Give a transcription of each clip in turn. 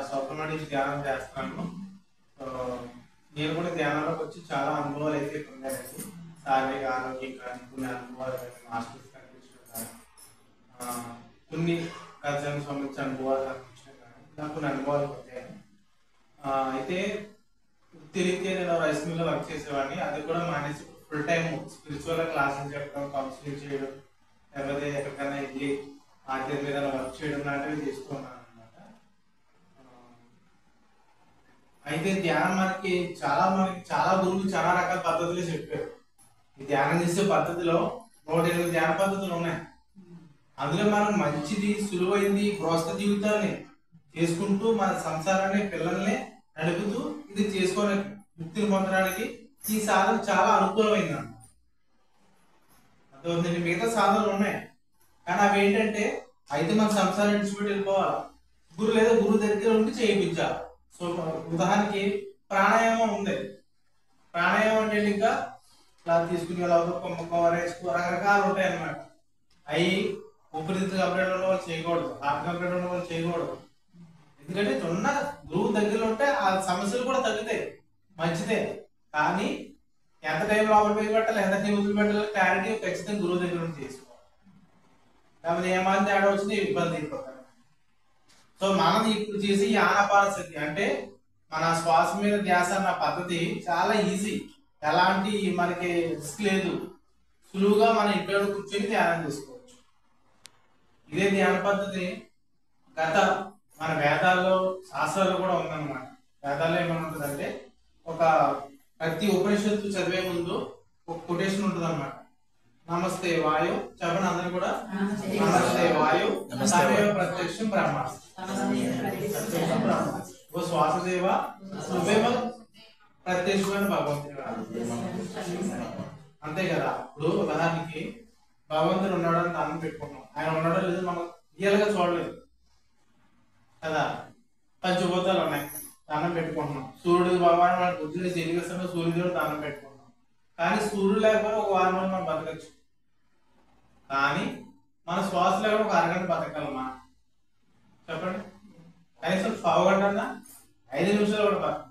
సంవత్సరం నుంచి ధ్యానం చేస్తున్నాను. సో నేను కూడా ధ్యానంలోకి వచ్చి చాలా అనుభవాలు అయితే పొందానండి. శారీరక ఆరోగ్యం కానీ కొన్ని అనుభవాలు కానీ మాస్టర్స్ కనిపించడం కానీ కొన్ని కల్చర్కి సంబంధించిన అనుభవాలు కనిపించడం కానీ నాకు కొన్ని అనుభవాలు పొందాను. అయితే వృత్తిరీత్యా నేను రైస్ మిల్లో వర్క్ చేసేవాడిని. అది కూడా మానేసి ఫుల్ టైం స్పిరిచువల్ క్లాసులు చెప్పడం, కౌన్సిలింగ్ చేయడం, లేకపోతే ఎక్కడికైనా వెళ్ళి ఆధ్యాత్మిక వర్క్ చేయడం లాంటివి చేస్తూ ఉన్నాను అనమాట. అయితే ధ్యానం మనకి చాలా గురువులు చాలా రకాల పద్ధతులు చెప్పారు. ఈ ధ్యానం చేసే పద్ధతిలో 108 ధ్యాన పద్ధతులు ఉన్నాయి. అందులో మనం మంచిది, సులువైంది గృహస్థ జీవితాన్ని చేసుకుంటూ మన సంసారాన్ని, పిల్లల్ని నడుపుతూ ఇది చేసుకొని ముక్తిని పొందడానికి ఈ సాధన చాలా అనుకూలమైంది అన్నమాట. అర్థమవుతుంది. మిగతా సాధనలు ఉన్నాయి కానీ అవి ఏంటంటే అయితే మన సంసారం విడిచిపెట్టి వెళ్ళిపోవాలి, గురువు దగ్గర ఉండి చేయించాలి. సో ఉదాహరణకి ప్రాణాయామం ఉంది. ప్రాణాయామం అంటే ఇంకా ఇలా తీసుకుని రకరకాలు ఉంటాయి అన్నమాట. అవి ఊపిరితిత్తులు కంప్లీట్ ఉన్న వాళ్ళు చేయకూడదు, హార్ట్ కంప్లీట్ ఉన్న వాళ్ళు చేయకూడదు. ఎందుకంటే ఉన్న గురువు దగ్గర ఉంటే ఆ సమస్యలు కూడా తగ్గుతాయి, మంచిదే. కానీ ఎంత టైం లోపల పోయి పెట్టాలి, ఎంత టైం వదిలి పెట్టాలి, క్లారిటీ ఖచ్చితంగా గురువు దగ్గర ఉండి చేసుకోవాలి. లేకపోతే ఏమాత్రం తేడా వచ్చింది ఇబ్బంది అయిపోతారు. సో మనది ఇప్పుడు చేసి ఈ ఆనాపానసతి అంటే మన శ్వాస మీద ధ్యాస అన్న పద్ధతి చాలా ఈజీ. ఎలాంటి మనకి రిస్క్ లేదు. సులువుగా మన ఇంట్లో కూర్చొని ధ్యానం చేసుకోవచ్చు. ఇదే ధ్యాన పద్ధతి గత మన వేదాల్లో, శాస్త్రాల్లో కూడా ఉందన్నమాట. వేదాల్లో ఏమన్నా ఉంటుందంటే ప్రతి ఉపనిషత్తు చదివే ముందు ఒక కొటేషన్ ఉంటుంది అన్నమాట. నమస్తే వాయు చెప్పండి అందరూ కూడా. నమస్తే వాయు తమేవ ప్రత్యక్షం బ్రహ్మాస్మి. ఓ శ్వాసదేవ నువ్వేమ ప్రత్యక్షమైన భగవంతుడు. అంతే కదా. ఇప్పుడు ఉదాహరణకి భగవంతుడు ఉన్నాడని దాన్ని పెట్టుకున్నాం. ఆయన ఉన్నాడో లేదు మనం రియల్ గా చూడలేదు కదా. పంచభూతాలు ఉన్నాయి, దానం పెట్టుకుంటున్నాం. సూర్యుడు భగవాన్ మన బుద్ధిని తెలియస్తున్న సూర్యుడు దానం పెట్టుకుంటున్నాం. కానీ సూర్యుడు లేకపోతే ఒక వారం మనం బతకచ్చు. కానీ మన శ్వాస లేకుండా ఒక అరగంట బతకాలమ్మా చెప్పండి. కనీసం పావుగంట 5 నిమిషాలు కూడా బతక.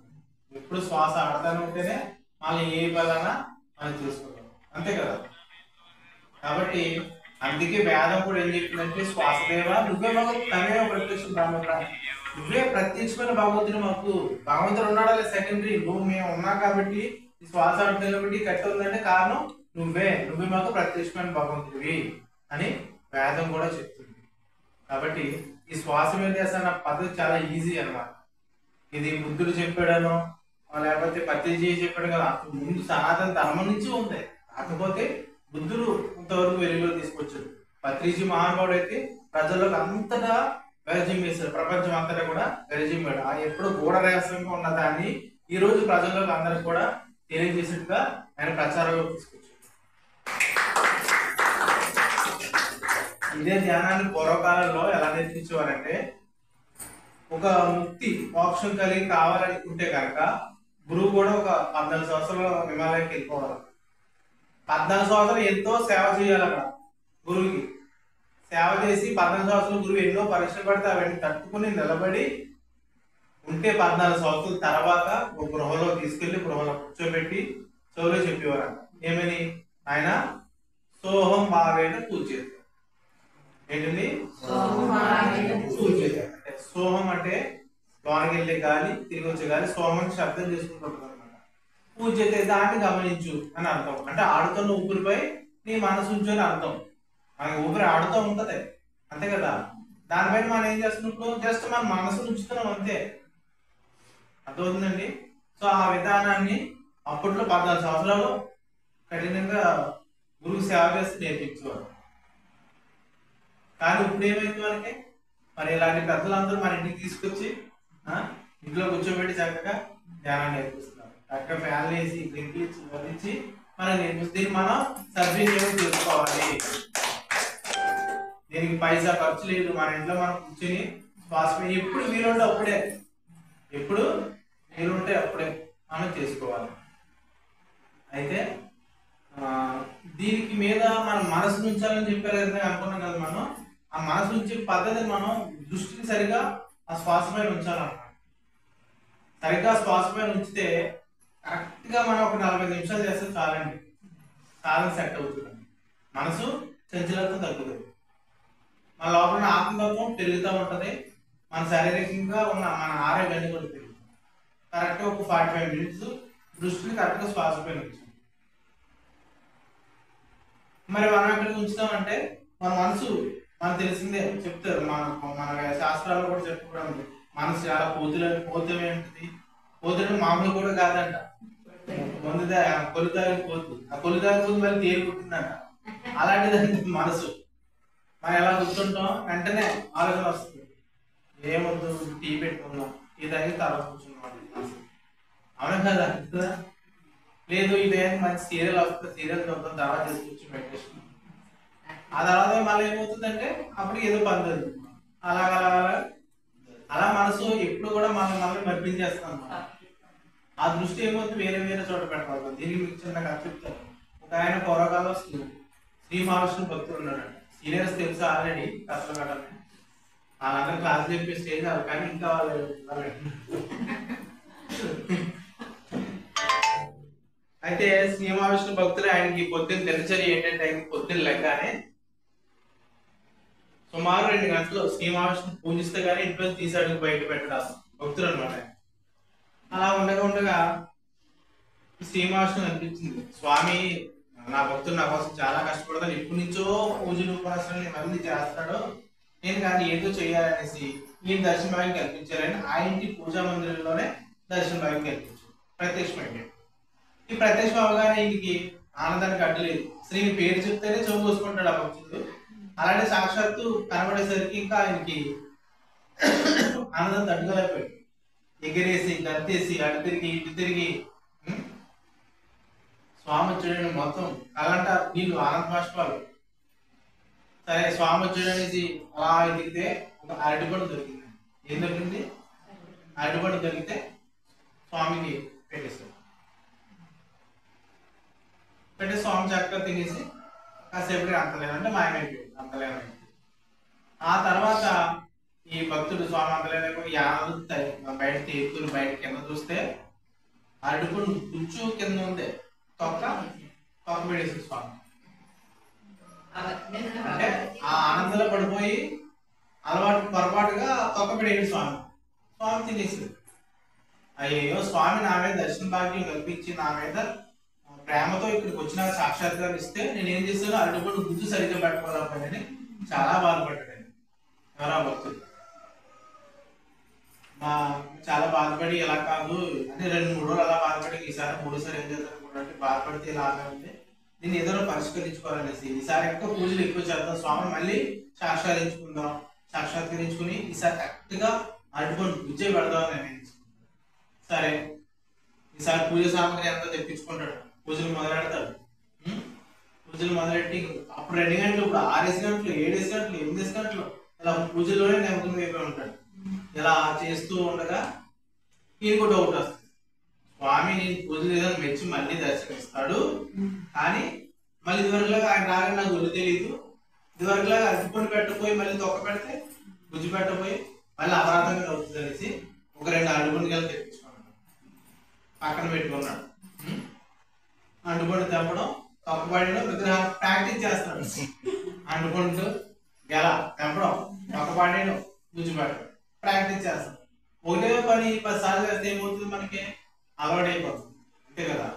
ఎప్పుడు శ్వాస ఆడతానే ఉంటేనే మళ్ళీ ఏ పదైనా మనం చేసుకోగలం. అంతే కదా. కాబట్టి అందుకే వేదం కూడా ఏం చెప్తుందంటే శ్వాసదేవ నువ్వే మాకు తమేవ ప్రత్యక్షం బ్రహ్మ. నువ్వే ప్రత్యక్షమైన భగవంతుడు. మాకు భగవంతుడు ఉన్నాడా లేదు సెకండరీ. మేము ఉన్నా కాబట్టి ఈ శ్వాస ఆడుతుంది కాబట్టి కట్టి ఉందంటే కారణం నువ్వే మాకు ప్రత్యక్షమైన భగవంతుడివి అని వేదం కూడా చెప్తుంది. కాబట్టి ఈ శ్వాస మీద చేస్తున్న పద్ధతి చాలా ఈజీ అన్నమాట. ఇది బుద్ధుడు చెప్పాడనో లేకపోతే పత్రిజీ చెప్పాడు కదా, ముందు సనాతన ధర్మం నుంచి ఉంది. కాకపోతే బుద్ధుడు ఇంతవరకు వెలుగులో తీసుకొచ్చాడు. పత్రిజీ మహానుభావుడు అయితే ప్రజలకు అంతటా గరిజిం వేశాడు. ప్రపంచం అంతటా కూడా గరిజింపాడు. ఆ ఎప్పుడు గూఢ రహస్యంగా ఉన్న దాన్ని ఈ రోజు ప్రజల్లోకి అందరికి కూడా తెలియజేసినట్టుగా ఆయన ప్రచారంలో తీసుకొచ్చాడు. ఇదే ధ్యానాన్ని పూర్వకాలంలో ఎలా నేర్పించేవారంటే ఒక ముక్తి మోక్షం కలిగి కావాలనుకుంటే కనుక గురువు కూడా ఒక 14 సంవత్సరాలు హిమాలయానికి వెళ్ళిపోవాలి. 14 సంవత్సరాలు ఎంతో సేవ చేయాలి అక్కడ గురువుకి. సేవ చేసి 14 సంవత్సరాలు గురువు ఎన్నో పరీక్షలు పడితే అవన్నీ తట్టుకుని నిలబడి ఉంటే 14 సంవత్సరాల తర్వాత ఒక గృహలో తీసుకెళ్లి గృహలో కూర్చోబెట్టి చెవులో చెప్పేవారు. ఏమని? ఆయన సోహం భావేన పూజ చేస్తారు. ఏంటండి? పూజ చేస్తారు. అంటే సోహం అంటే లోనికి వెళ్ళే గాలి, తిరిగి వచ్చే గాలి. సోహం అని శబ్దం చేసుకుంటుంటారు అనమాట. పూజ చేస్తే దాన్ని గమనించు అని అర్థం. అంటే ఆడుతున్న ఊపిరిపై నీ మనసు ఉంచు అని అర్థం. మనకి ఊపిరి ఆడుతూ ఉంటది అంతే కదా. దానిపైన మనం ఏం చేస్తున్నప్పుడు జస్ట్ మన మనసు ఉంచుతున్నాం అంతే. అర్థమవుతుందండి. సో ఆ విధానాన్ని అప్పట్లో 14 సంవత్సరాలు కఠినంగా గురువు సేవ చేస్తే నేర్పించేవారు. కానీ ఇప్పుడు ఏమైంది మనకి? మరి ఇలాంటి పెద్దలందరూ మన ఇంటికి తీసుకొచ్చి ఇంట్లో కూర్చోబెట్టి చక్కగా ధ్యానం నేర్పిస్తున్నారు. చక్కగా ఫ్యాన్లు వేసి డ్రింక్లు ఇచ్చి వదిలించి మనం నేర్పిస్తుంది. దీన్ని మనం సద్వినియోగం చేసుకోవాలి. దీనికి పైసా ఖర్చు లేదు. మన ఇంట్లో మనం కూర్చొని శ్వాస ఎప్పుడు వీలుంటే అప్పుడే, ఎప్పుడు వీలుంటే అప్పుడే మనం చేసుకోవాలి. అయితే దీనికి మీద మనం మనసు ఉంచాలని చెప్పారు కదా అనుకున్నాం కదా. మనం ఆ మనసు ఉంచే పద్ధతిని మనం దృష్టిని సరిగా ఆ శ్వాస పైన ఉంచాలన్నమాట. సరిగ్గా శ్వాస పైన ఉంచితే కరెక్ట్ గా మనం ఒక 40 నిమిషాలు చేస్తే చాలండి, చాలా సెట్ అవుతుంది. మనసు చంచలత్వం తగ్గుతుంది, మన లోపల ఆత్మతత్వం పెరుగుతూ ఉంటది, మన శారీరకంగా ఉన్న మన ఆరోగ్యాన్ని కూడా పెరుగుతుంది. కరెక్ట్ ఒక 45 మినిట్స్ దృష్టిని కరెక్ట్ గా శ్వాస పైన ఉంచాలి. మరి మనం ఎక్కడికి ఉంచుతామంటే మన మనసు, మనకు తెలిసిందే చెప్తారు, మన శాస్త్రాల్లో కూడా చెప్పుకోవడం మనసు చాలా పోతం ఏంటిది, పోతుడు మామూలు కూడా కాదంట, ముందుదా కొలుదాగి పోతు, ఆ కొలుదాగి పోతు మళ్ళీ తేలి పుట్టిందంట. అలాంటిదంటే మనసు. మనం ఎలా గుర్తుంటాం, వెంటనే ఆలోచన వస్తుంది, ఏమొద్దు టీ పెట్టుకుందాం, టీ తాగి తర్వాత కూర్చున్నాం మనసు. అవునా కదా? లేదు ఇదే మంచి సీరియల్ వస్తుంది, సీరియల్ చూద్దాం, తర్వాత తీసుకొచ్చి మెడిటేషన్. ఆ తర్వాత మళ్ళీ ఏమవుతుందంటే అప్పుడు ఏదో పని జరుగుతుంది. అలాగా అలా మనసు ఎప్పుడు కూడా మనల్ని మర్పించేస్తాం అన్నమాట. ఆ దృష్టి ఏమవుతుంది, వేరే వేరే చోట పెట్టాలి. దీనికి మీకు చిన్న కథ చెప్తాను. ఒక ఆయన పూర్వకాలంలో శ్రీ మహావిష్ణు భక్తులు ఉన్నాడు. సీనియర్స్ తెలుసు ఆల్రెడీ కథలు కట్టాలి, వాళ్ళందరూ క్లాస్ చెప్పే స్టేజ్ వాళ్ళు, కానీ ఇంకా వాళ్ళు అయితే శ్రీ మహావిష్ణు భక్తులు ఆయనకి పొద్దున్న దినచర్య ఏంటంటే, ఆయనకి పొద్దున్న లెగ్గానే సుమారు 2 గంటలు శ్రీ మహావిష్ణు పూజిస్తే కానీ ఇంట్లో తీసాడు బయట పెట్టడం భక్తులు అనమాట. అలా ఉండగా ఉండగా శ్రీ మహావిష్ణు అనిపించింది, స్వామి నా భక్తుడు నా కోసం చాలా కష్టపడతాడు, ఎప్పటి నుంచో పూజలు ఉపాసనలు ఇవన్నీ చేస్తాడు, నేను కానీ ఏదో చేయాలనేసి ఈయన దర్శన భాగ్యం కల్పించాలని ఆ ఇంటి పూజా మందిరంలోనే దర్శన భాగ్యం కల్పించాడు, ప్రత్యక్షమైంది. ఈ ప్రత్యక్షం అవగానే ఈయనకి ఆనందానికి అడ్డులేదు. శ్రీని పేరు చెప్తేనే చెవు కోసుకుంటాడు ఆ భక్తుడు. అలాంటి సాక్షాత్తు కనబడేసరికి ఇంకా ఆయనకి ఆనందం తట్టుకోలేకపోయాడు. ఎగిరేసి గంతేసి అటు తిరిగి ఇటు తిరిగి స్వామి వచ్చాడని మొత్తం అలాంట నీళ్ళు ఆనంద బాష్పాలు. సరే స్వామి వచ్చాడనేసి అలా ఎదిగితే ఒక అరటిపండు దొరికింది. ఏం దొరికింది? అరటిపండు దొరికితే స్వామికి పెట్టేస్తాడు. పెట్టే స్వామి చక్కగా తినేసి కాసేపటికి అంతలేనంటే మాయమైపోయింది, అంతలేనంటే. ఆ తర్వాత ఈ భక్తుడు స్వామి అంతలేనప్పుడు బయట తీర్తులు బయట కింద చూస్తే అరటిపండు గుచ్చు కింద ఉంది, తొక్క పెట్టేసి స్వామి. అంటే ఆ ఆనందంలో పడిపోయి పొరపాటుగా తొక్క పెట్టేది స్వామి. స్వామి తినేసింది. అయ్యో స్వామి నా మీద దర్శన భాగ్యం కల్పించి నా మీద ప్రేమతో ఇక్కడికి వచ్చిన సాక్షాత్కారం ఇస్తే నేను ఏం చేస్తాను, అరటిపండు గుజ్జు సరిగ్గా పెట్టుకోలేకపోయాని చాలా బాధపడ్డాడు. ఎవరా భక్తుడు చాలా బాధపడి ఎలా కాదు అంటే 2-3 రోజులు అలా బాధపడి ఈసారి 3సారి ఏం చేద్దాం బాధపడితే ఇలాగే ఉంది, దీన్ని ఏదో పరిష్కరించుకోవాలనేసి ఈసారి ఎక్కువ పూజలు ఎక్కువ చేద్దాం, స్వామి మళ్ళీ సాక్షాత్కరించుకుని ఈసారి కరెక్ట్ గా అరటిపండు గుజ్జే పెడదామని నిర్ణయించుకుంటాడు. సరే ఈసారి పూజ సామాగ్రి అంతా తెప్పించుకుంటాడు, పూజలు మొదలెడతాడు. పూజలు మొదలెట్టి అప్పుడు 2 గంటలు, ఇప్పుడు 6 గంటలు, 7 గంటలు, 8 గంటలు ఇలా పూజలోనే నిమగ్నం అయిపోయి ఉంటాడు. ఇలా చేస్తూ ఉండగా ఈయనకు డౌట్ వస్తుంది, స్వామి నేను పూజలు ఏదైనా మెచ్చి మళ్ళీ దర్శనమిస్తాడు, కానీ మళ్ళీ ఇదివరకులాగా ఆయన రాగానే నాకు ఒళ్ళు తెలియదు, ఇదివరకులాగా అరటిపండు పెట్టపోయి మళ్ళీ తొక్క పెడితే గుజ్జు పెట్టపోయి మళ్ళీ అపరాధంగా అవుతుంది అనేసి ఒక 2 అరటిపండు గెల తెప్పించుకున్నాడు, పక్కన పెట్టుకున్నాడు. అంటుపండు తెంపడం, తొక్కబడిలో విగ్రహం ప్రాక్టీస్ చేస్తున్నాడు. అంటుపండు గెల తెంపడం, తొక్కబడిలో గుజ్జు పెట్టడం ప్రాక్టీస్ చేస్తాం. ఒకటే పని 10 సార్లు చేస్తే ఏమవుతుంది, మనకి అలవాటు అయిపోతుంది, అంతే కదా?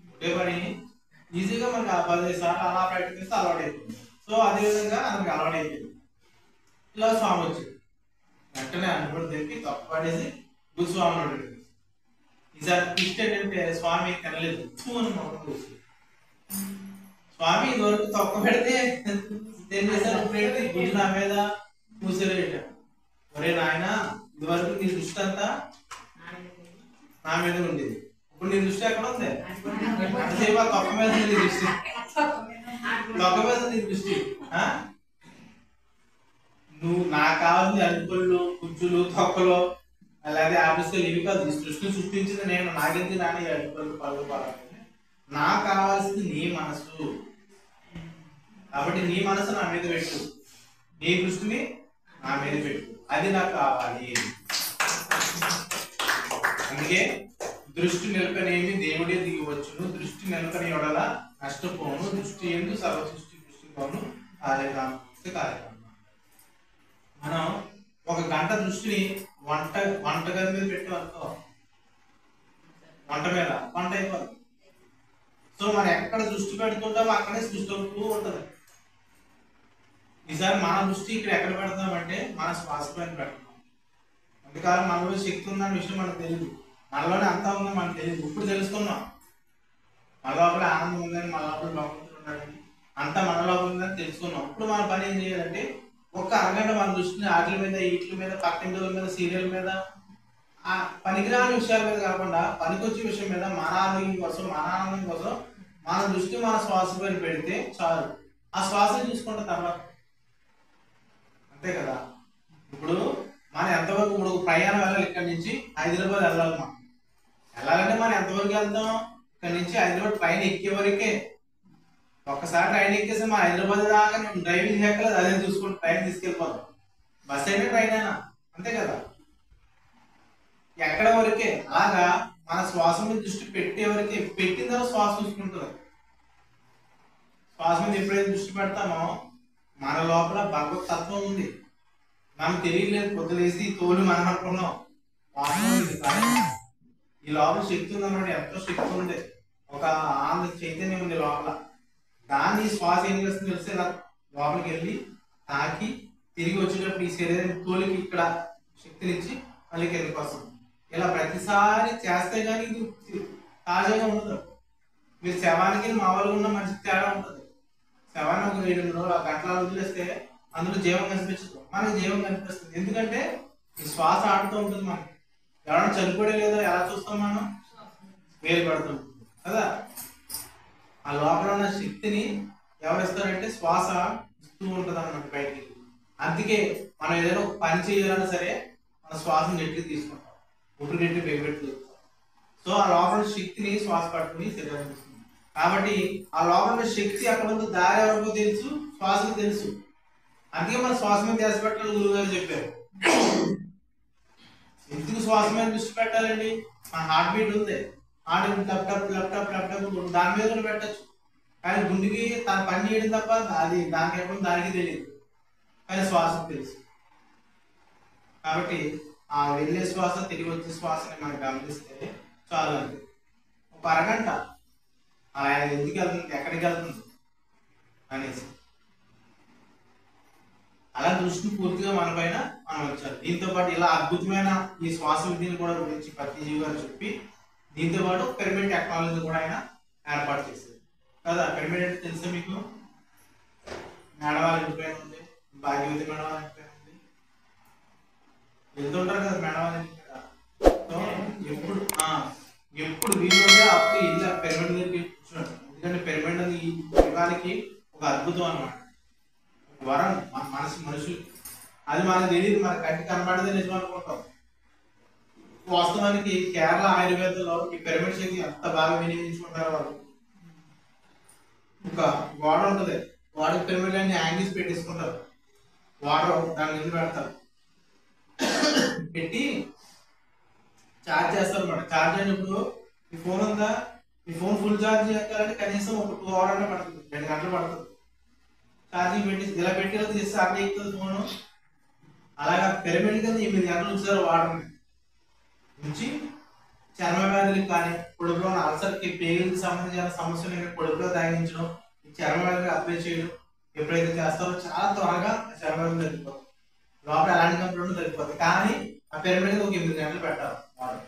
ఒకటే పని ఈజీగా మనకి 15 సార్లు అలా ప్రాక్టీస్ చేస్తే అలవాటు అయిపోతుంది. సో అదే విధంగా మనకి అలవాటు అయిపోయింది. ఇలా స్వామి వచ్చింది, వెంటనే అంటుపండు తెప్పి తొక్కబడేసి గుజ్జు స్వామిని అడిగింది. ఈసారి ట్విస్ట్ ఏంటంటే స్వామి కనలేదు, స్వామి ఇదివరకు తొక్క పెడితే గుజ్జు నా మీద మూసేట, ఒరే నాయన ఇదివరకు నీ దృష్టి అంతా నా మీద ఉండేది, ఇప్పుడు నీ దృష్టి ఎక్కడ ఉంది? అంతసేపు ఆ తొక్క మీద నీ దృష్టి, తొక్క మీద నీ దృష్టి. నువ్వు నాకు కావాల్సింది అరటిపళ్ళు, గుజ్జులు, తొక్కలు, అలాగే ఆఫీస్లో ఇవి కాదు. సృష్టిని సృష్టించింది నేను, నాకెందుకు నాని అరటిపళ్ళు పళ్ళు పడాలి, నాకు కావాల్సింది నీ మనసు. కాబట్టి నీ మనసు నా మీద పెట్టు, నీ దృష్టిని నా మీద పెట్టు, అది నాకు కావాలి. అందుకే దృష్టి నిలపనేమి దేవుడే దిగివచ్చును, దృష్టి నిలపని ఎడల నష్టపోను, దృష్టి ఎందు సర్వ సృష్టి దృష్టికోను కార్యక్రమం. మనం ఒక గంట దృష్టిని వంటగది మీద పెట్టామనుకో, వంట మీద వంట అయిపోతుంది. సో మనం ఎక్కడ దృష్టి పెడుతుంటామో అక్కడే సృష్టి అవుతూ ఉంటుంది. ఈసారి మన దృష్టి ఇక్కడ ఎక్కడ పెడతామంటే మన శ్వాస పైన పెడతాం. అందుకని మనలో శక్తి ఉందన్న విషయం మనకు తెలియదు, మనలోనే అంతా ఉందని మనకు తెలియదు. ఇప్పుడు తెలుసుకున్నాం మన లోపల ఆనందం ఉందని, మన లోపల భగవంతుడు ఉన్నాడని, అంతా మన లోపల ఉందని తెలుసుకున్నాం. ఇప్పుడు మన పని ఏం చేయాలంటే ఒక్క అరగంట మన దృష్టిని వాటి మీద, వీటి మీద, పక్కింటి మీద, సీరియల్ మీద, ఆ పనికిరాని విషయాల మీద కాకుండా పనికొచ్చే విషయం మీద, మన ఆరోగ్యం కోసం, మన ఆనందం కోసం మన దృష్టి మన శ్వాస పైన పెడితే చాలు. ఆ శ్వాసను చూసుకుంటే తర్వాత అంతే కదా. ఇప్పుడు మనం ఎంతవరకు ఇప్పుడు ప్రయాణం వెళ్ళాలి, ఇక్కడి నుంచి హైదరాబాద్ వెళ్ళాలి. మనం వెళ్ళాలంటే మనం ఎంతవరకు వెళ్తాం, ఇక్కడ నుంచి హైదరాబాద్ ట్రైన్ ఎక్కే వరకే. ఒక్కసారి ట్రైన్ ఎక్కేసి మా హైదరాబాద్ దాకా నేను డ్రైవింగ్ చేయగలదు, అదే చూసుకుంటే ట్రైన్ తీసుకెళ్ళిపోతాం. బస్ అయినా ట్రైన్ అయినా అంతే కదా. ఎక్కడ వరకే. అలాగా మన శ్వాస మీద దృష్టి పెట్టే వరకే. పెట్టిన తర్వాత శ్వాస చూసుకుంటుంది. శ్వాస మీద ఎప్పుడైతే దృష్టి పెడతామో మన లోపల భగవత్ తత్వం ఉంది, మనకు తెలియలేదు. పొద్దులేసి తోలు మనం అనుకున్నాం, ఈ లోపల శక్తి ఉందన్నమాట. ఎంతో శక్తి ఉంది, ఒక ఆనంద చైతన్యం ఉంది లోపల. దాన్ని శ్వాస ఏం చేస్తుంది తెలిస్తే లోపలికి వెళ్ళి తాకి తిరిగి వచ్చేటప్పుడు ఈ శరీరం తోలికి ఇక్కడ శక్తినిచ్చి మళ్ళీ కిందకి వస్తుంది. ఇలా ప్రతిసారి చేస్తే కానీ ఇది తాజాగా ఉండదు. మీరు శవానికి మామూలుగా ఉన్న మనిషికి తేడా ఉంటుంది. శవాన్ని ఒక 7 రోజులు గంటల వదిలేస్తే అందులో జీవం కనిపించదు, మనకి జీవం కనిపిస్తుంది. ఎందుకంటే ఈ శ్వాస ఆడుతూ ఉంటుంది. మనకి ఎవరైనా చనిపోయే లేదో ఎలా చూస్తాం, మనం వేలు పడుతుంది కదా. ఆ లోపల ఉన్న శక్తిని ఎవరిస్తారంటే శ్వాస ఇస్తూ ఉంటుంది అన్నమాట బయటికి. అందుకే మనం ఏదైనా ఒక పని చేయాలన్నా సరే మన శ్వాసను గట్టిగా తీసుకుంటాం, ఊపిరి గట్టి బయటపెడుతుంది. సో ఆ లోపల శక్తిని శ్వాస పట్టుకుని శరీరం ఇస్తుంది. కాబట్టి ఆ లోపల శక్తి అక్కడ ఉంది, దారి ఎవరికో తెలుసు, శ్వాసకు తెలుసు. అందుకే మన శ్వాస మీద ధ్యాస పెట్టాలని గురువు గారు చెప్పారు. ఎందుకు శ్వాస మీద దృష్టి పెట్టాలండి? మన హార్ట్ బీట్ ఉంది, హార్ట్ లెప్టాప్ దాని మీద కూడా పెట్టచ్చు. కానీ గుండెకి తన పని చేయడం తప్ప అది దానికి ఎప్పుడు దానికి తెలియదు, కానీ శ్వాసకు తెలుసు. కాబట్టి ఆ వెళ్ళే శ్వాస తిరిగి వచ్చే శ్వాసని మనం గమనిస్తే చాలు. అంతే ఒక అరగంట ఆయన ఎందుకు వెళ్తుంది, ఎక్కడికి వెళ్తుంది అనేసి అలా దృష్టిని పూర్తిగా మన పైన మనం వచ్చారు. దీంతో పాటు ఇలా అద్భుతమైన ఈ శ్వాస విధిని కూడా గురించి పత్రిజీవి గారు చెప్పి, దీంతో పాటు పిరమిడ్ టెక్నాలజీ కూడా ఆయన ఏర్పాటు చేశారు కదా. పిరమిడ్ అంటే తెలుసా మీకు? మేడం వాళ్ళ ఇంటి పైన ఉంది, భాగ్యవతి మేడం వాళ్ళ ఇంటి పైన ఉంది, వెళ్తుంటారు కదా మేడం వాళ్ళ ఇంటి పైన. ఎప్పుడు వీలుంటే అప్పుడు ఇలా పిరమిడ్ దగ్గరికి కూర్చున్నాడు. ఎందుకంటే పిరమిడ్ అనేది ఈ యుగానికి ఒక అద్భుతం అన్నమాట, వరం. మనుషులు అది మనకు తెలియదు, మన కంటికి కనబడదే నిజం అనుకుంటాం. వాస్తవానికి కేరళ ఆయుర్వేదంలో ఈ పిరమిడ్ శక్తి ఎంత బాగా వినియోగించుకుంటారో వాళ్ళు. ఒక గోడ ఉంటుంది, గోడకి పిరమిడ్ అన్ని యాంగిల్స్ పెట్టేసుకుంటారు, వాటర్ దాని మీద పెడతారు, పెట్టి ఛార్జ్ చేస్తారు అన్నమాట. ఛార్జ్ అయినప్పుడు ఈ ఫోన్ ఉందా, ఈ ఫోన్ ఫుల్ ఛార్జ్ చేయాలంటే కనీసం ఒక 2 hours పడుతుంది, 2 గంటలు పడుతుంది. ఛార్జింగ్ పెట్టి ఇలా పెట్టి తీస్తే అన్నీ ఎక్కుతుంది ఫోను. అలాగా పిరమిడ్ కింద 8 గంటలు ఉంచారు వాటర్ నుంచి. చర్మ వ్యాధులకు కానీ, పొడుపులో అల్సర్కి, పేగులకు సంబంధించిన సమస్యలు పొడుపులో తాగించడం, ఈ చర్మ వ్యాధులకు అప్లై చేయడం ఎప్పుడైతే చేస్తారో చాలా త్వరగా చర్మ వ్యాధులు తగ్గిపోతాయి. లోపల ఎలాంటి కంప్లైంట్ తగ్గిపోతాయి. కానీ ఆ పిరమిడ్ ఒక 8 గంటలు పెట్టాలి వాటర్.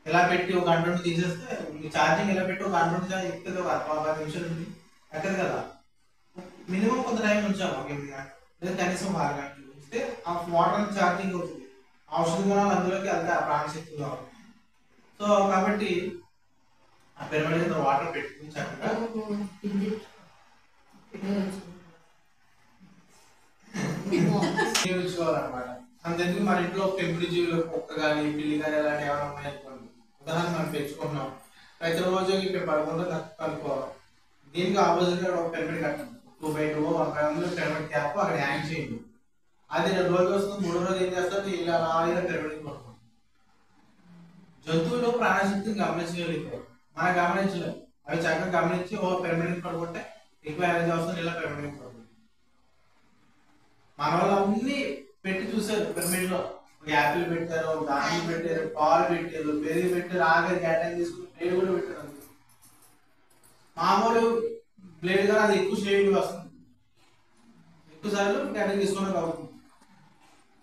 ఇలా పెట్టి ఒక గంట నుండి తీసేస్తే ఛార్జింగ్ ఇలా పెట్టి ఒక గంట నుండి ఎక్కుతుంది, ఒక 10 నిమిషాలు ఉంది ఎక్కదు కదా. మినిమం కొంత టైం ఉంచాము, ఒక 8 గంటలు లేదా కనీసం 6 గంటలు ఉంచితే ఆ వాటర్ ఛార్జింగ్ అవుతుంది. ఔషధ గుణాలు అందులోకి వెళ్తే ఆ ప్రాణశక్తిగా ఉంటుంది. సో కాబట్టి ఆ పిరమిడ్ కింద వాటర్ పెట్టుకుని చక్కగా వినియోగించుకోవాలన్నమాట. అంతెందుకు మన ఇంట్లో పెంపుడు జీవులు, కుక్క కానీ, పిల్లి కానీ అలాంటి ఏమైనా ఉన్నాయనుకోండి, ఉదాహరణ మనం పెంచుకుంటున్నాం, ప్రతిరోజు ఇక్కడ పడకుండా కనుక్కోవాలి. దీనికి ఆపోజిట్ గా ఒక పిరమిడ్ కట్టండి, 2x2 1 పిరమిడ్ క్యాప్ అక్కడ హ్యాంగ్ చేయండి. అది 2 రోజులు వస్తుంది, 3వ రోజు ఏం చేస్తారు, ఇలా పిరమిడ్ కొట్టుకోండి. జంతువులు ప్రాణశక్తిని గమనించగలిగితే మనం గమనించలేము. అవి చక్కగా గమనించి ఓ పిరమిడ్ పడుకుంటే ఎక్కువ ఎనర్జీ వస్తుంది, ఇలా పిరమిడ్ పడుకుంటే మన వాళ్ళు అన్ని పెట్టి చూసారు. పిరమిడ్ లో యాపిల్ పెట్టారు, దానిలు పెట్టారు, పాలు పెట్టారు, పెరుగు పెట్టారు, ఆఖరి క్యాటన్ తీసుకుని బ్లేడ్ కూడా పెట్టారు. మామూలు బ్లేడ్ కానీ అది ఎక్కువ షేడ్ వస్తుంది, ఎక్కువ సార్లు క్యాటన్ తీసుకోవడం అవుతుంది.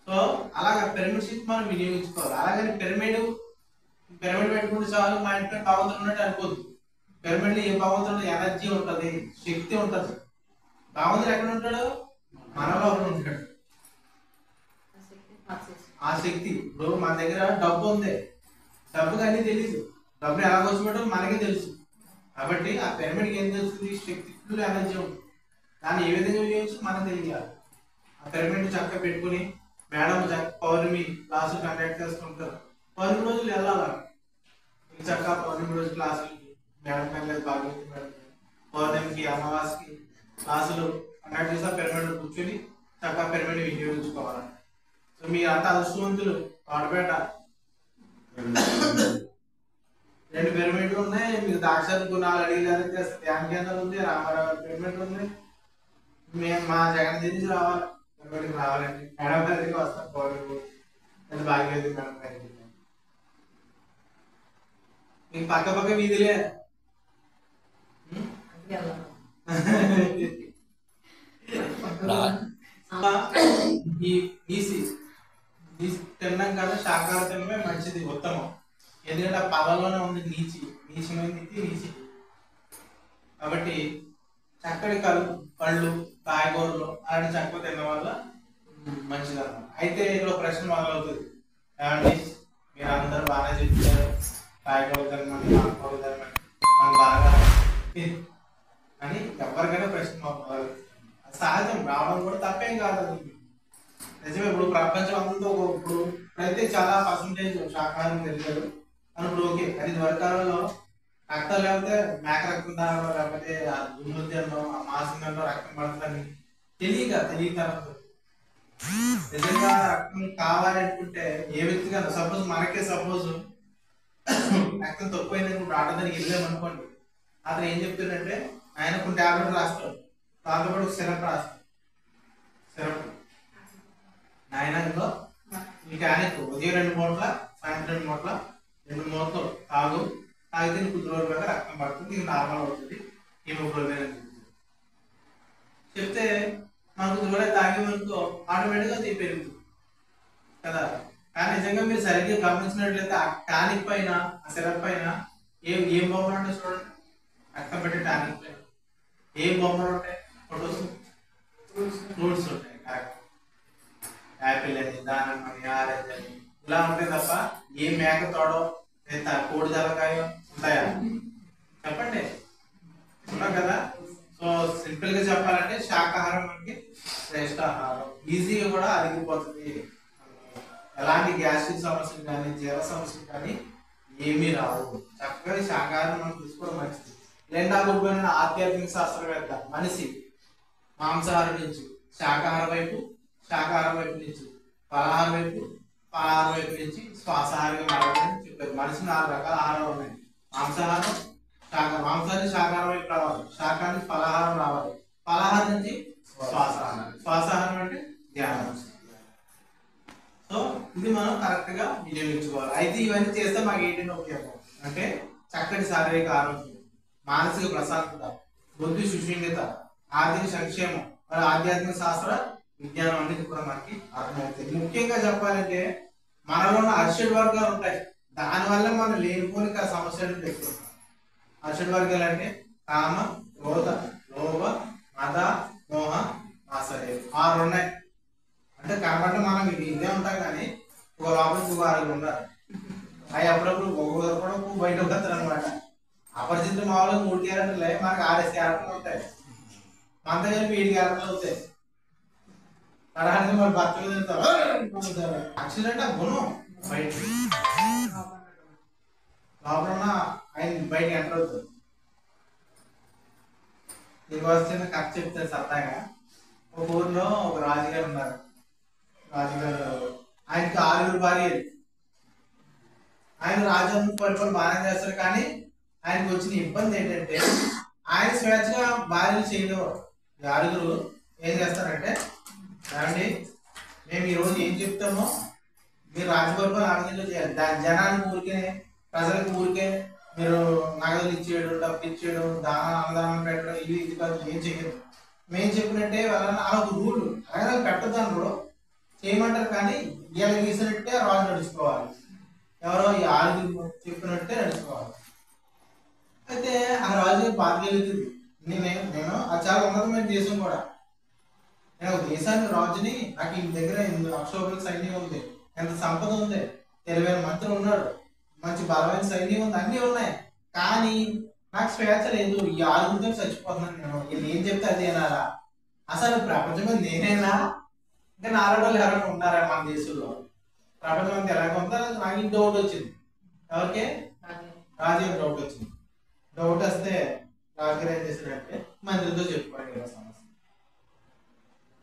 సో అలాగా పిరమిడ్ శక్తి మనం వినియోగించుకోవాలి. అలాగని పిరమిడ్ పెట్టుకుంటే చాలు మా ఇంట్లో భగవంతుడు ఉన్నట్టు అనుకోద్దు. పిరమిడ్ లో ఏ భగవంతుడు ఎనర్జీ ఉంటది, శక్తి ఉంటది. భగవంతుడు ఎక్కడ ఉంటాడు? మనలో ఉంటాడు. ఆ శక్తి ఇప్పుడు మన దగ్గర డబ్బు ఉంది, డబ్బుకి అన్ని తెలియదు, డబ్బు ఎలా వచ్చి మనకి తెలుసు. కాబట్టి ఆ పిరమిడ్కి ఏం తెలుస్తుంది? శక్తి ఎనర్జీ ఉంటుంది. దాన్ని ఏ విధంగా వినియోగించి మనకు తెలియాలి. ఆ పిరమిడ్ చక్కగా పెట్టుకుని మేడం పౌర్ణమి క్లాసులు కండక్ట్ చేస్తుంటారు. పౌర్ణమి రోజులు వెళ్ళాలి చక్కగా. పౌర్ణమి రోజు క్లాసులకి మేడం వెళ్ళలేదు, బాగా పౌర్ణమికి అమావాస్యకి క్లాసులు కండక్ట్ చేసి ఆ పిరమిడ్ కూర్చొని చక్కగా పిరమిడ్ వినియోగించుకోవాలి. సో మీరు అంత అదృష్టవంతులు. తోటపేట 2 పిరమిడ్లు ఉన్నాయి. మీకు దాక్షాలు గుణాలు అడిగేదానికి ధ్యాన కేంద్రాలు ఉంది, రామారావు పిరమిడ్ ఉంది. మేము మా జగన్ తీసి రావాలి, పిరమిడ్కి రావాలండి. మేడం దగ్గరికి వస్తాం. పౌర్ణమి బాగలేదు మేడం దగ్గరికి. మీకు పక్క పక్క వీధిలే. తినడం కన్నా శాకాహారం తినడమే మంచిది, ఉత్తమం. ఎందుకంటే ఆ పదంలోనే ఉంది నీచి. కాబట్టి చక్కటి పళ్ళు, కాయగూరలు అలాంటి చక్కగా తినడం వల్ల మంచిది అన్నమాట. అయితే ఇక్కడ ప్రశ్న మొదలవుతుంది, ఏమండి మీరు అందరూ బాగానే చెప్తారు, కాయగూరలు తినమని, ఆకుకూరలు తినమని, నాకు బాగా అని ఎవరికైనా ప్రశ్న మొదలవుతుంది. సహజం, రావడం కూడా తప్పేం కాదు. అది నిజమే. ఇప్పుడు ప్రపంచం అంతా ఇప్పుడైతే చాలా పర్సంటేజ్ శాకాహారం పెరిగారు అప్పుడు ఓకే. అది త్వరకాలంలో రక్తం లేకపోతే మేక రక్తం తాగడం, లేకపోతే దుమ్ము తినడం, ఆ మాంసం తినడం, రక్తం పడుతుందని తెలియక నిజంగా రక్తం కావాలనుకుంటే ఏ వ్యక్తిగా సపోజ్ మనకే రక్తం తక్కువైంది డాక్టర్ దగ్గరికి వెళ్ళామనుకోండి, అతను ఏం చెప్తాడంటే ఆయన కొన్ని టాబ్లెట్ రాస్తాడు, దాంతోపాటు ఒక సిరప్ రాస్తాడు. సిరప్ నాయనంలో ఈ టానిక్ ఉదయం 2 మూటల, సాయంత్రం 2 మూటల, 2 మూటలు తాగితే నీకు 10 రోజుల దాకా రక్తం పడుతుంది, నీకు నార్మల్ అవుతుంది, హిమోగ్లోబిన్ అని చెప్తే మనకు 10 రోజులు తాగేమనుకో ఆటోమేటిక్గా అది పెరుగుతుంది కదా. కానీ నిజంగా మీరు సరిగ్గా గమనించినట్లయితే ఆ టానిక్ పైన, ఆ సిరప్ పైన ఏం బొమ్మలు ఉంటాయి చూడండి. రక్తం పెట్టే టానిక్ పైన ఏం బొమ్మలు ఉంటాయి? ఫోటోస్, ఫ్రూట్స్ ఉంటాయి. కరెక్ట్. యాపిల్ అని, దానిమ్మ అని, ఆరెంజ్ అని ఇలా ఉంటాయి తప్ప ఏ మేక తోడో కోడి తలకాయో ఉంటాయా? చెప్పండి, ఉన్నాం కదా. సో సింపుల్ గా చెప్పాలంటే శాకాహారం అంటే శ్రేష్టాహారం. ఈజీగా కూడా అరిగిపోతుంది. ఎలాంటి గ్యాస్ట్రిక్ సమస్యలు కానీ, జీవ సమస్యలు కానీ ఏమీ రావు. చక్కగా శాకాహారం మనం తీసుకోవడం మంచిది. రెండా గుడ్బైన ఆధ్యాత్మిక శాస్త్రవేత్త మనిషి మాంసాహారం నుంచి శాకాహారం వైపు నుంచి ఫలాహారం వైపు నుంచి శ్వాసాహారంగా మారాలని చెప్పారు. మనిషి 4 రకాల ఆహారాలు ఉన్నాయి. మాంసాహారం, మాంసాన్ని శాకాహారం వైపు రావాలి, శాకాహారం ఫలాహారం రావాలి, ఫలాహారం నుంచి శ్వాసాహారం అంటే ధ్యానం. సో ఇది మనం కరెక్ట్ గా వినియోగించుకోవాలి. అయితే ఇవన్నీ చేస్తే మాకు ఏంటి ఉపయోగం అంటే చక్కటి శారీరక ఆరోగ్యం, మానసిక ప్రశాంతత, బుద్ధి సుశీలత, ఆర్థిక సంక్షేమం, మరి ఆధ్యాత్మిక శాస్త్ర విజ్ఞానం అనేది కూడా మనకి అర్థమవుతుంది. ముఖ్యంగా చెప్పాలంటే మనలో ఉన్న అరిషడ్ వర్గాలు ఉంటాయి. దానివల్ల మనం లేనిపోని సమస్యలు తెచ్చుకుంటాం. అరిషడ్ వర్గాలు అంటే కామ, క్రోధ, లోభ, మద, మోహ, ఆశ్చర్యం 6 ఉన్నాయి. అంటే కాబట్టి మనం ఇదే ఉంటాం కానీ ఒక లోపలికి 6 ఉండాలి. అవి అప్పుడప్పుడు కూడా బయట వస్తారు అనమాట. అపరిచితులు మామూలుగా 3 క్యారెక్టర్లే, మనకు 6 క్యారెక్టర్లు ఉంటాయి. మనతో కలిపి 7 క్యారెక్టర్లు అవుతాయి. మన భర్తలు తింటారు. యాక్చువల్ అంటే గుణం బయట లోపల ఉన్న ఆయన బయట ఎంటర్ అవుతుంది. నీకు వచ్చిన కథ చెప్తారు సరదాగా. ఒక ఊర్లో ఒక రాజుగారు ఉన్నారు. రాజుగారు ఆయనకి 6 భార్యలు. ఆయన రాజ్యాంగ పరిపాలన బాగానే చేస్తారు, కానీ ఆయనకు వచ్చిన ఇబ్బంది ఏంటంటే ఆయన స్వేచ్ఛగా భార్యలు చేయలేవారు. ఆరుగురు ఏం చేస్తారంటే, ఏమండి మేము ఈరోజు ఏం చెప్తామో మీరు రాజపరిపాలన ఆ విధంగా చేయాలి. జనానికి ఊరికే, ప్రజలకు ఊరికే మీరు నగదులు ఇచ్చేయడం, డబ్బు ఇచ్చేయడం, అన్నదానం పెట్టడం, ఇది కాదు, ఏం చేయదు. మేము చెప్పినట్టే వాళ్ళని అలా ఒక రూల్ అలాగే పెట్టదాంట్లో చేయమంటారు, కానీ వీళ్ళకి గీసినట్టే రాజు నడుచుకోవాలి. ఎవరో ఈ ఆరుగురు చెప్పినట్టే నడుచుకోవాలి. అయితే ఆ రాజు బాధ కలుగుతుంది. నేను అది చాలా ఉన్నతమైన దేశం కూడా. నేను ఒక దేశాన్ని రాజుని, నాకు ఈ దగ్గర 8,00,000 సైన్యం ఉంది, ఎంత సంపద ఉంది, తెలివైన మంత్రి ఉన్నాడు, మంచి బలమైన సైన్యం ఉంది, అన్నీ ఉన్నాయి, కానీ నాకు స్వేచ్ఛ లేదు. ఈ ఆరుగురితో చచ్చిపోతున్నాను నేను. వీళ్ళు ఏం చెప్తే అది అనాలా? అసలు ప్రపంచం నేనేనా? ఇంకా నాలుగు ఎవరైనా ఉన్నారా మన దేశంలో? ప్రపంచం అంతా ఎలాగ ఉందా? నాకు ఈ డౌట్ వచ్చింది. ఎవరికి? రాజు డౌట్ వచ్చింది. డౌట్ వస్తే రాజుగారు ఏం చేశాడంటే మంత్రితో చెప్పుకోండి కదా సమస్య.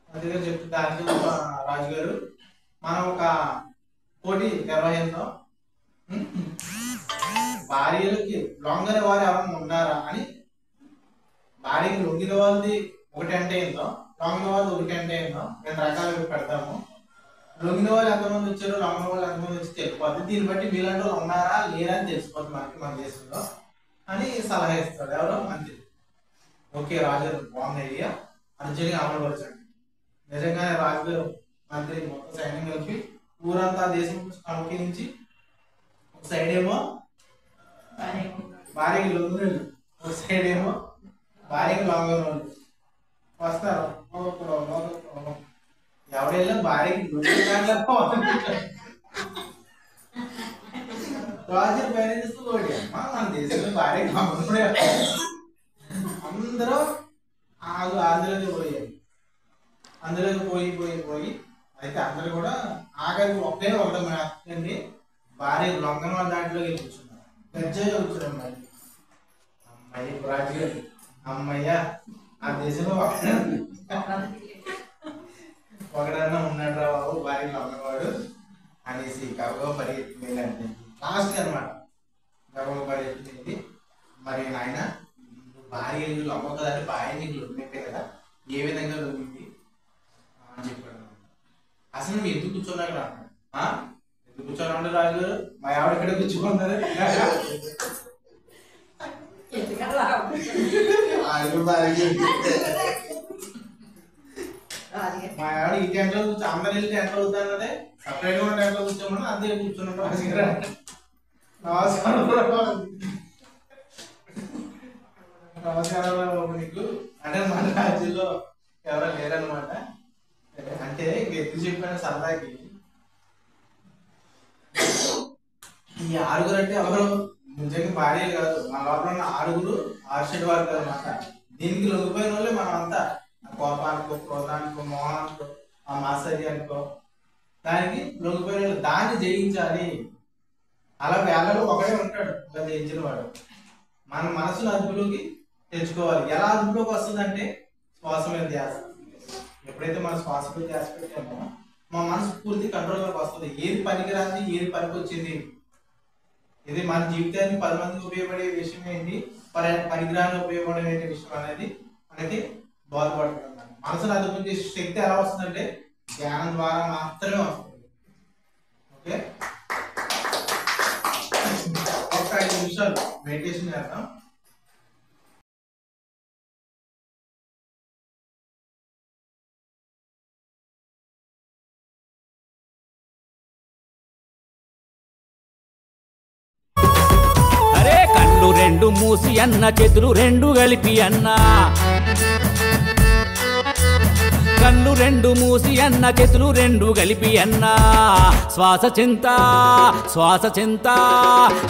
మంత్రి గారు చెప్తే దానికి రాజుగారు మనం ఒక పోటీ నిర్వహిద్దాం, భార్యలకి లొంగని వారు ఎవరైనా ఉన్నారా అని. భార్యకి లొంగిన వాళ్ళది ఒకటి అంటే ఏందో, లొంగిన వాళ్ళది ఒకటి అంటే ఏందో 2 రకాలుగా పెడతాము. లొంగిన వాళ్ళు ఎంతమంది వచ్చారో, లొంగిన వాళ్ళు ఎంతమంది వచ్చి తెలిసిపోద్ది. దీన్ని బట్టి మీలాంటి వాళ్ళు ఉన్నారా లేరా అని తెలిసిపోతుంది మనకి, మన దేశంలో అని సలహా ఇస్తాడు ఎవరో మంత్రి. ఓకే రాజు బాగుంది ఐడియా, అర్జున్గా అమలు పరచండి. నిజంగానే రాజుగారు మంత్రి మొత్తం సైన్యం కలిపి ఊరంతా దేశం కమిటీ నుంచి, ఒక సైడ్ ఏమో భార్యకి లొంగునోళ్ళు, ఒక సైడ్ ఏమో భార్యకి లొంగనోళ్ళు వస్తారు. ఎవడెళ్ళా భార్యకి రాజు బయలుదేస్తూ మన దేశంలో భార్యకి లొంగనోడే అందరూ అందులోకి పోయారు. అందులోకి పోయి అయితే అందరూ కూడా ఆఖరికి ఒకటే భార్య లొంగన వాళ్ళ దాంట్లోకి కూర్చున్నారు. గజ్జగా కూర్చున్నారు. అమ్మాయి రాజుగారు, అమ్మయ్య ఆ దేశంలో ఒకడన్నా ఉన్నాడు రా బాబు భార్య లొంగనవాడు అనేసి గబగబా పరిగెత్తింది. లాస్ట్ అనమాట గబగబా పరిగెత్తింది. మరి నాయన భార్య లొంగ కదంటే భార్య నీకు లొంగినట్టే కదా, ఏ విధంగా లొంగింది అని చెప్పాడు. అసలు నువ్వు ఎందుకు కూర్చున్నావు రా? ఎందుకు కూర్చోనండి రాజుగారు, మా ఆవిడ ఇక్కడే కూర్చుకున్నారు. మా ఆవిడ ఈ టెంట్లో కూర్చో, అందరు వెళ్ళి టెంట్లో అవుతానదే సపరేట్ గా టెంట్లో కూర్చోమని అంతే కూర్చున్నాడు రాజుగారు. నమస్కారం నమస్కారం నీకు అంటే మన రాజ్యంలో ఎవరో లేరనమాట. అంటే ఎందుకు చెప్పాను సరదాకి, ఈ ఆరుగురు అంటే ఎవరు నిజంగా భార్యలు కాదు, మన లోపల ఉన్న ఆరుగురు ఆర్షడ్ వారు అనమాట. దీనికి లొంగిపోయిన వాళ్ళే మనం అంతా, కోపానికో, క్రోధానికో, మోహానికో, ఆ మాత్సర్యానికో దానికి లొంగిపోయిన వాళ్ళు. దాన్ని జయించాలి. అలా వేళలో ఒకడే ఉంటాడు అలా జయించిన వాడు. మన మనసును అదుపులోకి తెచ్చుకోవాలి. ఎలా అదుపులోకి వస్తుందంటే శ్వాస మీద ధ్యాస. ఎప్పుడైతే మన శ్వాస మీద ధ్యాస పెట్టామో మా మనసు పూర్తి కంట్రోల్లోకి వస్తుంది. ఏది పనికిరాంది, ఏది పనికి వచ్చింది, ఇది మన జీవితానికి 10 మందికి ఉపయోగపడే విషయం ఏంటి, పరిగ్రహాన్ని ఉపయోగపడే విషయం అనేది మనకి బోధపడుతుంది. మనసును అదుపు చేసే శక్తి ఎలా వస్తుందంటే ధ్యానం ద్వారా మాత్రమే వస్తుంది. ఓకే, ఒక 5 నిమిషాలు మెడిటేషన్ చేద్దాం. రెండు మూసి అన్న, చేతులు రెండు కలిపి అన్న, కళ్ళు రెండు మూసి అన్న, చేతులు రెండు కలిపి అన్న. శ్వాస చింత శ్వాస చింత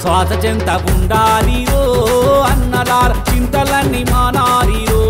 శ్వాస చింత ఉండాలిరో అన్నలార, చింతలన్నీ మానాలిరో